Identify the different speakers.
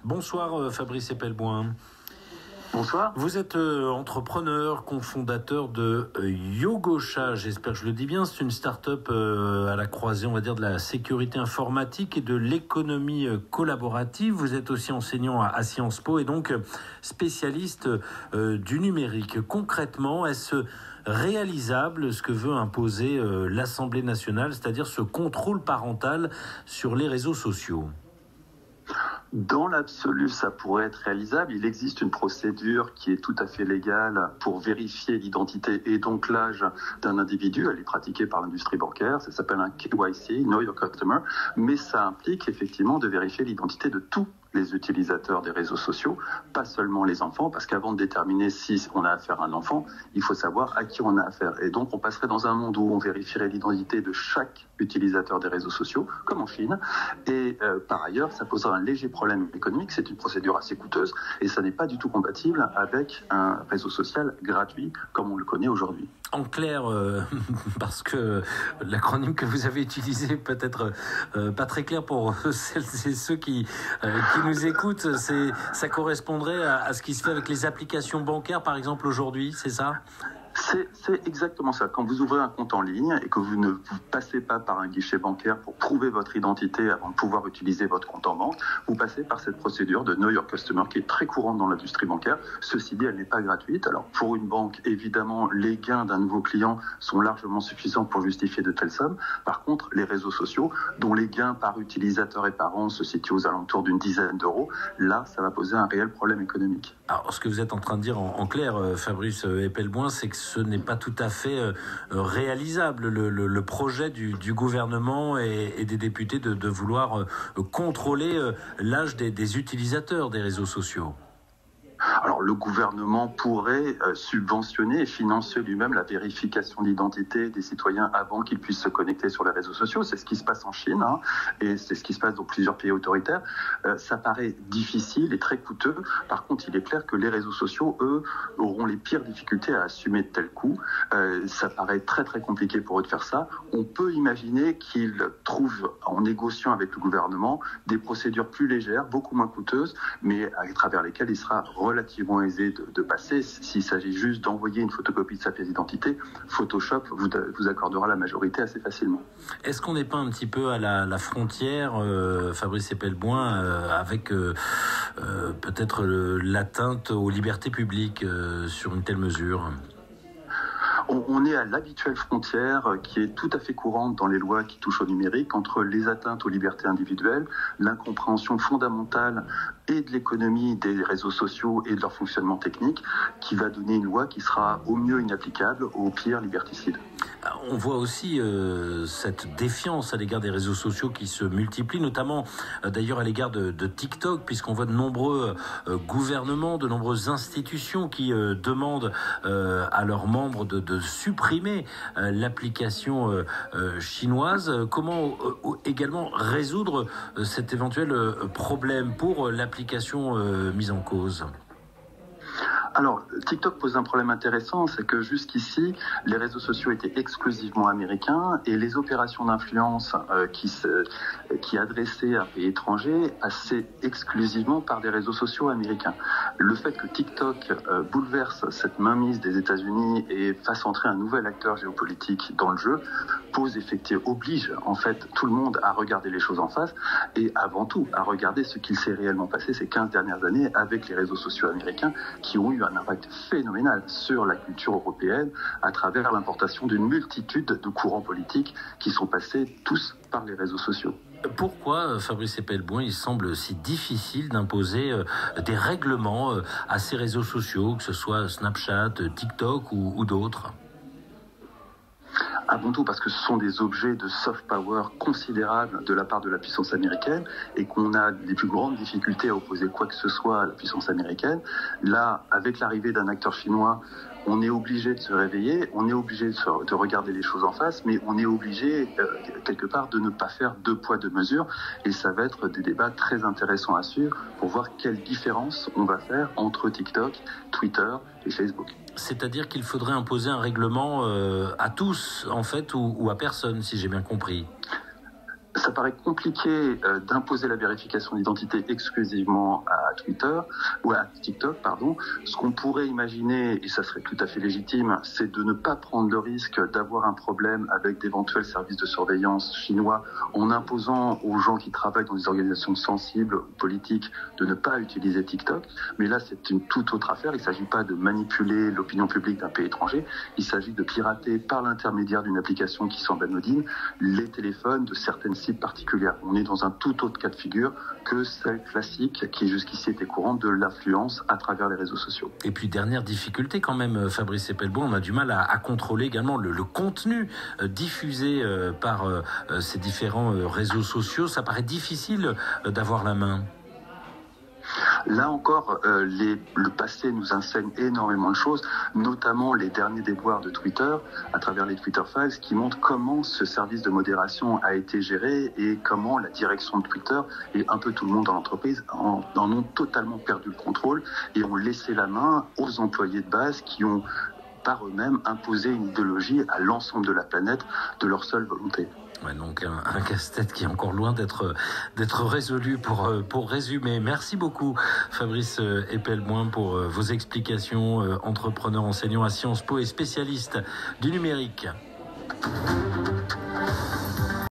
Speaker 1: Bonsoir Fabrice Epelboin.
Speaker 2: Bonsoir.
Speaker 1: Vous êtes entrepreneur, cofondateur de Yogosha, j'espère que je le dis bien. C'est une start-up à la croisée, on va dire, de la sécurité informatique et de l'économie collaborative. Vous êtes aussi enseignant à Sciences Po et donc spécialiste du numérique. Concrètement, est-ce réalisable ce que veut imposer l'Assemblée nationale, c'est-à-dire ce contrôle parental sur les réseaux sociaux ?
Speaker 2: Dans l'absolu, ça pourrait être réalisable. Il existe une procédure qui est tout à fait légale pour vérifier l'identité et donc l'âge d'un individu. Elle est pratiquée par l'industrie bancaire. Ça s'appelle un KYC, Know Your Customer. Mais ça implique effectivement de vérifier l'identité de tous les utilisateurs des réseaux sociaux, pas seulement les enfants, parce qu'avant de déterminer si on a affaire à un enfant, il faut savoir à qui on a affaire. Et donc, on passerait dans un monde où on vérifierait l'identité de chaque utilisateur des réseaux sociaux, comme en Chine. Et par ailleurs, ça poserait un léger problème économique. C'est une procédure assez coûteuse et ça n'est pas du tout compatible avec un réseau social gratuit comme on le connaît aujourd'hui.
Speaker 1: En clair, parce que l'acronyme que vous avez utilisé peut être pas très clair pour celles et ceux qui nous écoutent, ça correspondrait à ce qui se fait avec les applications bancaires, par exemple, aujourd'hui, c'est ça ?
Speaker 2: C'est exactement ça. Quand vous ouvrez un compte en ligne et que vous ne passez pas par un guichet bancaire pour prouver votre identité avant de pouvoir utiliser votre compte en banque, vous passez par cette procédure de Know Your Customer qui est très courante dans l'industrie bancaire. Ceci dit, elle n'est pas gratuite. Alors pour une banque, évidemment, les gains d'un nouveau client sont largement suffisants pour justifier de telles sommes. Par contre, les réseaux sociaux, dont les gains par utilisateur et par an se situent aux alentours d'une dizaine d'euros, là, ça va poser un réel problème économique.
Speaker 1: Alors, ce que vous êtes en train de dire en clair, Fabrice Epelboin, c'est que ce n'est pas tout à fait réalisable, le projet du gouvernement et des députés de vouloir contrôler l'âge des utilisateurs des réseaux sociaux.
Speaker 2: Alors le gouvernement pourrait subventionner et financer lui-même la vérification d'identité des citoyens avant qu'ils puissent se connecter sur les réseaux sociaux. C'est ce qui se passe en Chine et c'est ce qui se passe dans plusieurs pays autoritaires. Ça paraît difficile et très coûteux. Par contre, il est clair que les réseaux sociaux, eux, auront les pires difficultés à assumer de tels coûts. Ça paraît très très compliqué pour eux de faire ça. On peut imaginer qu'ils trouvent, en négociant avec le gouvernement, des procédures plus légères, beaucoup moins coûteuses, mais à travers lesquelles il sera relativement aisé de passer. S'il s'agit juste d'envoyer une photocopie de sa pièce d'identité, Photoshop vous accordera la majorité assez facilement.
Speaker 1: Est-ce qu'on n'est pas un petit peu à la frontière, Fabrice Epelboin, avec peut-être l'atteinte aux libertés publiques sur une telle mesure ?
Speaker 2: On est à l'habituelle frontière qui est tout à fait courante dans les lois qui touchent au numérique entre les atteintes aux libertés individuelles, l'incompréhension fondamentale et de l'économie des réseaux sociaux et de leur fonctionnement technique, qui va donner une loi qui sera au mieux inapplicable, au pire liberticide.
Speaker 1: On voit aussi cette défiance à l'égard des réseaux sociaux qui se multiplient, notamment d'ailleurs à l'égard de TikTok, puisqu'on voit de nombreux gouvernements, de nombreuses institutions qui demandent à leurs membres de supprimer l'application chinoise. Comment également résoudre cet éventuel problème pour l'application mise en cause ?
Speaker 2: Alors, TikTok pose un problème intéressant, c'est que jusqu'ici, les réseaux sociaux étaient exclusivement américains et les opérations d'influence qui adressaient à un pays étranger passaient exclusivement par des réseaux sociaux américains. Le fait que TikTok bouleverse cette mainmise des États-Unis et fasse entrer un nouvel acteur géopolitique dans le jeu oblige en fait tout le monde à regarder les choses en face et avant tout à regarder ce qu'il s'est réellement passé ces 15 dernières années avec les réseaux sociaux américains qui ont eu un impact phénoménal sur la culture européenne à travers l'importation d'une multitude de courants politiques qui sont passés tous par les réseaux sociaux.
Speaker 1: Pourquoi, Fabrice Epelboin, il semble si difficile d'imposer des règlements à ces réseaux sociaux, que ce soit Snapchat, TikTok ou d'autres ?
Speaker 2: Avant tout parce que ce sont des objets de soft power considérables de la part de la puissance américaine et qu'on a les plus grandes difficultés à opposer quoi que ce soit à la puissance américaine. Là, avec l'arrivée d'un acteur chinois, on est obligé de se réveiller, on est obligé de regarder les choses en face, mais on est obligé, quelque part, de ne pas faire deux poids, deux mesures. Et ça va être des débats très intéressants à suivre pour voir quelle différence on va faire entre TikTok, Twitter et Facebook.
Speaker 1: C'est-à-dire qu'il faudrait imposer un règlement à tous, en fait, ou à personne, si j'ai bien compris.
Speaker 2: Ça paraît compliqué d'imposer la vérification d'identité exclusivement à Twitter ou à TikTok, pardon. Ce qu'on pourrait imaginer, et ça serait tout à fait légitime, c'est de ne pas prendre le risque d'avoir un problème avec d'éventuels services de surveillance chinois en imposant aux gens qui travaillent dans des organisations sensibles ou politiques de ne pas utiliser TikTok. Mais là, c'est une toute autre affaire. Il ne s'agit pas de manipuler l'opinion publique d'un pays étranger. Il s'agit de pirater par l'intermédiaire d'une application qui semble anodine les téléphones de certaines cibles particulières. On est dans un tout autre cas de figure que celle classique qui jusqu'ici était courante de l'influence à travers les réseaux sociaux.
Speaker 1: Et puis dernière difficulté quand même, Fabrice Epelbaum, on a du mal à contrôler également le contenu diffusé par ces différents réseaux sociaux. Ça paraît difficile d'avoir la main.
Speaker 2: Là encore, le passé nous enseigne énormément de choses, notamment les derniers déboires de Twitter, à travers les Twitter Files, qui montrent comment ce service de modération a été géré et comment la direction de Twitter et un peu tout le monde dans l'entreprise en ont totalement perdu le contrôle et ont laissé la main aux employés de base qui ont par eux-mêmes imposé une idéologie à l'ensemble de la planète de leur seule volonté.
Speaker 1: Ouais, donc un casse-tête qui est encore loin d'être résolu pour résumer. Merci beaucoup Fabrice Epelbaum pour vos explications, entrepreneur enseignant à Sciences Po et spécialiste du numérique.